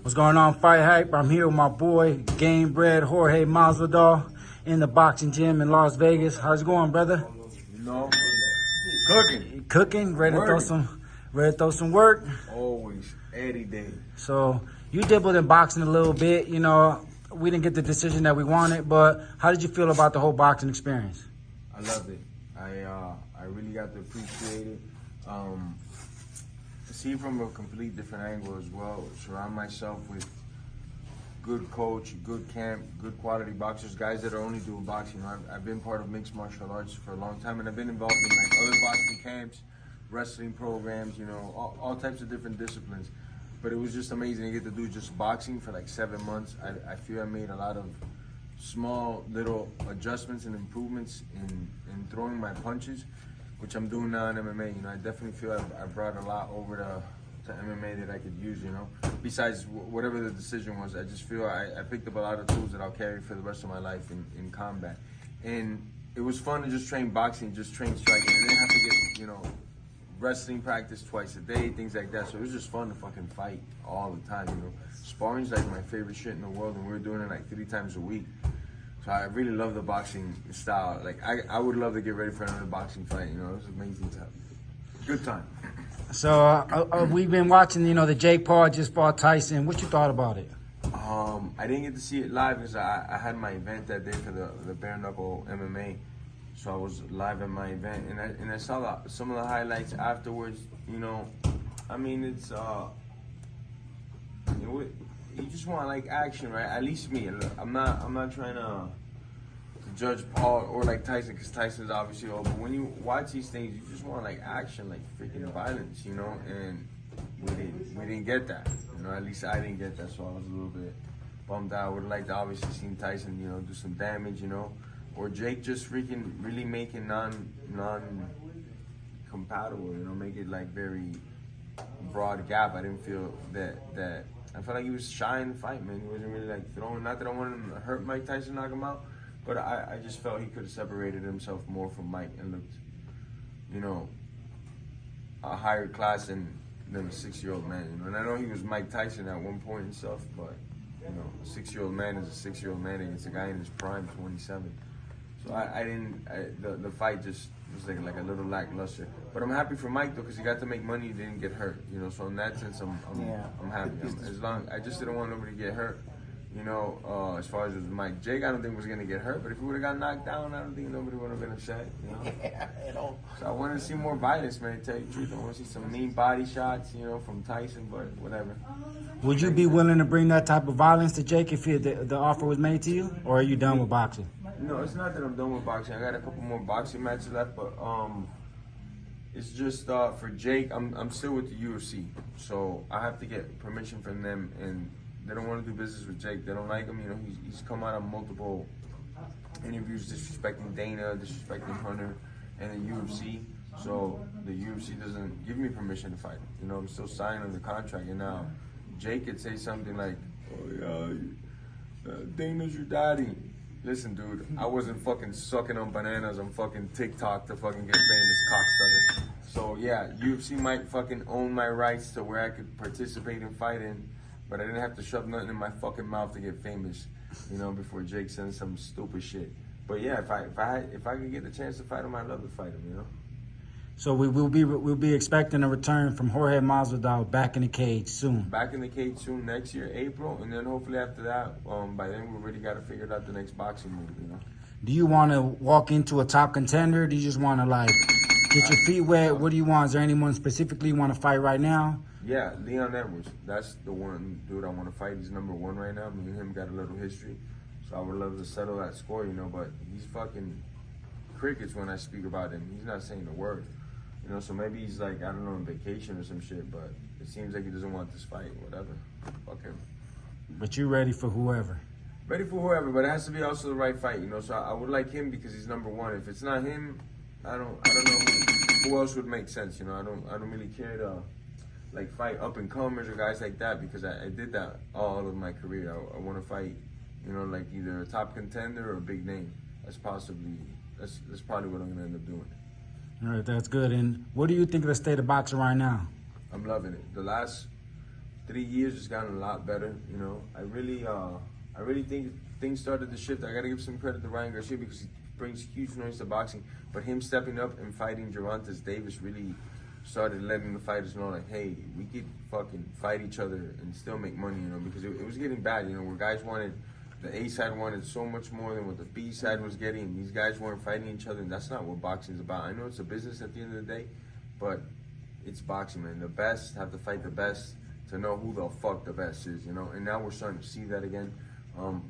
What's going on, Fight Hype? I'm here with my boy, Game Bred Jorge Masvidal in the boxing gym in Las Vegas. How's it going, brother? You know, cooking. Cooking? Ready to throw some work? Always, any day. So you dabbled in boxing a little bit. You know, we didn't get the decision that we wanted, but how did you feel about the whole boxing experience? I loved it. I really got to appreciate it. See it from a complete different angle as well. Surround myself with good coach, good camp, good quality boxers, guys that are only doing boxing. I've been part of mixed martial arts for a long time, and I've been involved in like other boxing camps, wrestling programs, you know, all types of different disciplines. But it was just amazing to get to do just boxing for like 7 months. I feel I made a lot of small little adjustments and improvements in throwing my punches, which I'm doing now in MMA. You know, I definitely feel I brought a lot over to MMA that I could use, you know. Besides whatever the decision was, I just feel I picked up a lot of tools that I'll carry for the rest of my life in combat. And it was fun to just train boxing, just train striking. I didn't have to get, you know, wrestling practice twice a day, things like that. So it was just fun to fucking fight all the time, you know. Sparring's like my favorite shit in the world, and we were doing it like 3 times a week. So I really love the boxing style. Like I would love to get ready for another boxing fight. You know, it was amazing time. Good time. So we've been watching, you know, the Jake Paul just fought Tyson. What you thought about it? I didn't get to see it live because I had my event that day for the bare knuckle MMA. So I was live at my event, and I saw some of the highlights afterwards. You know, I mean, it's you just want like action, right? At least me. I'm not trying to judge Paul or like Tyson, because Tyson's obviously old. But when you watch these things, you just want like action, like freaking violence, you know. And we didn't get that. You know, at least I didn't get that. So I was a little bit bummed out. I would have liked to obviously seen Tyson, you know, do some damage, you know, or Jake just freaking really make it non compatible, you know, make it like very broad gap. I didn't feel that. I felt like he was shy in the fight, man. He wasn't really like throwing. Not that I wanted him to hurt Mike Tyson, knock him out, but I just felt he could have separated himself more from Mike and looked, you know, a higher class than a 6-year-old man. You know, and I know he was Mike Tyson at one point and stuff, but you know, a 6-year-old man is a 6-year-old man against a guy in his prime, 27. So the fight just was like a little lackluster. But I'm happy for Mike though, because he got to make money. He didn't get hurt, you know. So in that sense, I'm happy. I just didn't want nobody to get hurt, you know. As far as with Mike, Jake, I don't think was gonna get hurt. But if he would have got knocked down, I don't think nobody would have been upset, you know. Yeah, you know. So I wanted to see more violence, man. To tell you the truth, I want to see some mean body shots, you know, from Tyson. But whatever. Would you be willing to bring that type of violence to Jake if the offer was made to you, or are you done with boxing? No, it's not that I'm done with boxing. I got a couple more boxing matches left, but it's just for Jake. I'm still with the UFC, so I have to get permission from them, and they don't want to do business with Jake. They don't like him. You know, he's come out on multiple interviews disrespecting Dana, disrespecting Hunter, and the UFC. So the UFC doesn't give me permission to fight him. You know, I'm still signed on the contract, and now Jake could say something like, "Oh yeah, Dana's your daddy." Listen, dude, I wasn't fucking sucking on bananas on fucking TikTok to fucking get famous, cocksucker. So yeah, UFC might fucking own my rights to where I could participate in fighting, but I didn't have to shove nothing in my fucking mouth to get famous, you know, before Jake sends some stupid shit. But yeah, if I could get the chance to fight him, I'd love to fight him, you know. So we'll be expecting a return from Jorge Masvidal back in the cage soon. Back in the cage soon, next year, April, and then hopefully after that, by then we already got to figure out the next boxing move, you know. Do you want to walk into a top contender? Do you just want to like get your feet wet? What do you want? Is there anyone specifically you want to fight right now? Yeah, Leon Edwards. That's the one dude I want to fight. He's #1 right now. Me and him got a little history, so I would love to settle that score, you know. But he's fucking crickets when I speak about him. He's not saying a word. You know, so maybe he's like, I don't know, on vacation or some shit, but it seems like he doesn't want this fight, whatever. Fuck him. But you're ready for whoever. Ready for whoever, but it has to be also the right fight, you know. So I would like him because he's #1. If it's not him, I don't know who else would make sense, you know. I don't really care to like fight up and comers or guys like that, because I did that all of my career. I want to fight, you know, like either a top contender or a big name. That's probably what I'm gonna end up doing. All right, that's good. And what do you think of the state of boxing right now? I'm loving it. The last 3 years, it's gotten a lot better. You know, I really think things started to shift. I got to give some credit to Ryan Garcia because he brings huge noise to boxing. But him stepping up and fighting Gervonta Davis really started letting the fighters know, like, hey, we could fucking fight each other and still make money, you know, because it was getting bad, you know, where guys wanted, the A side wanted so much more than what the B side was getting, and these guys weren't fighting each other, and that's not what boxing is about. I know it's a business at the end of the day, but it's boxing, man. The best have to fight the best to know who the fuck the best is, you know, and now we're starting to see that again.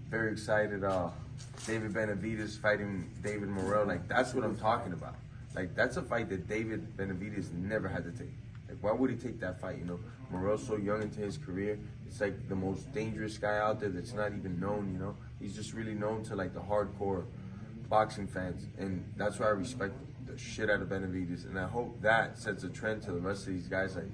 Very excited, David Benavidez fighting David Morrell, like, that's what I'm talking about. Like, that's a fight that David Benavidez never had to take. Like, why would he take that fight, you know? Morrell's so young into his career. It's like the most dangerous guy out there that's not even known, you know? He's just really known to, like, the hardcore boxing fans. And that's why I respect the shit out of Benavidez. And I hope that sets a trend to the rest of these guys. Like,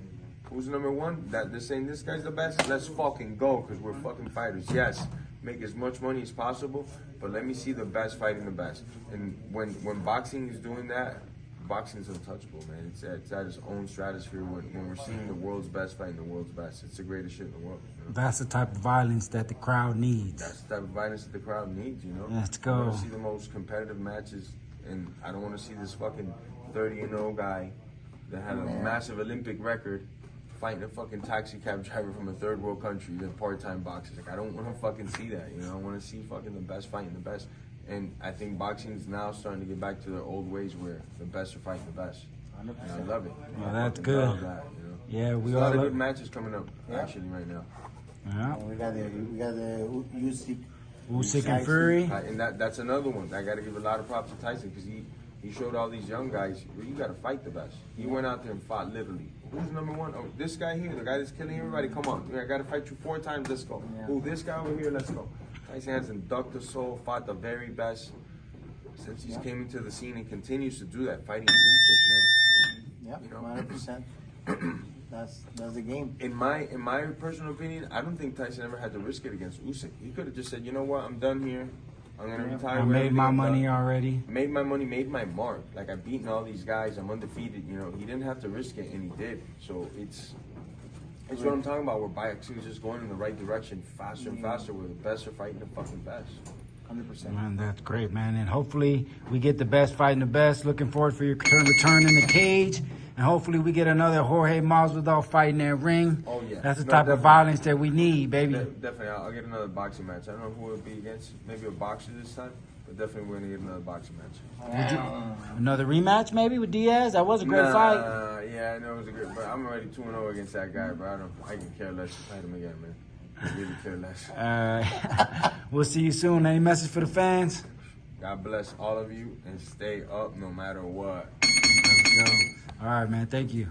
who's number one? That they're saying this guy's the best? Let's fucking go, because we're fucking fighters. Yes, make as much money as possible, but let me see the best fighting the best. And when boxing is doing that, boxing is untouchable, man. It's at its own stratosphere when we're seeing the world's best fighting the world's best. It's the greatest shit in the world. You know? That's the type of violence that the crowd needs. That's the type of violence that the crowd needs, you know? Let's go. I want to see the most competitive matches, and I don't want to see this fucking 30-0 guy that had a massive Olympic record fighting a fucking taxi cab driver from a third world country, the part-time boxers. Like, I don't want to fucking see that, you know? I want to see fucking the best fighting the best. And I think boxing is now starting to get back to their old ways where the best are fighting the best. 100%. And I love it. Well, that's good. Love that, you know? Yeah, we There's all a lot of good matches coming up actually right now. Yeah. We got the Usyk and Fury. And that's another one. I got to give a lot of props to Tyson because he showed all these young guys, well, you got to fight the best. He went out there and fought literally. Who's number one? Oh, this guy here, the guy that's killing everybody. Come on, I got to fight you 4 times. Let's go. Yeah. Oh, this guy over here. Let's go. Tyson has inducted the soul, fought the very best since he's came into the scene and continues to do that, fighting Usyk, man. Yeah, you know? 100%. That's the game. In my personal opinion, I don't think Tyson ever had to risk it against Usyk. He could have just said, you know what, I'm done here. I'm gonna retire. I made my money already. Made my money, made my mark. Like, I've beaten all these guys. I'm undefeated. You know, he didn't have to risk it, and he did. So it's what I'm talking about. Where boxing is just going in the right direction, faster and faster. Where the best are fighting the fucking best. 100%. Man, that's great, man. And hopefully we get the best fighting the best. Looking forward for your return in the cage. And hopefully we get another Jorge Masvidal fight in that ring. Oh, yeah. That's the type of violence that we need, baby. Definitely. I'll get another boxing match. I don't know who it'll be against. Maybe a boxer this time. But definitely we're going to get another boxing match. Another rematch maybe with Diaz? That was a great fight. Yeah, I know it was a good, but I'm already 2-0 against that guy, bro. I can care less to fight him again, man. I really care less. We'll see you soon. Any message for the fans? God bless all of you and stay up no matter what. Let's go. All right, man. Thank you.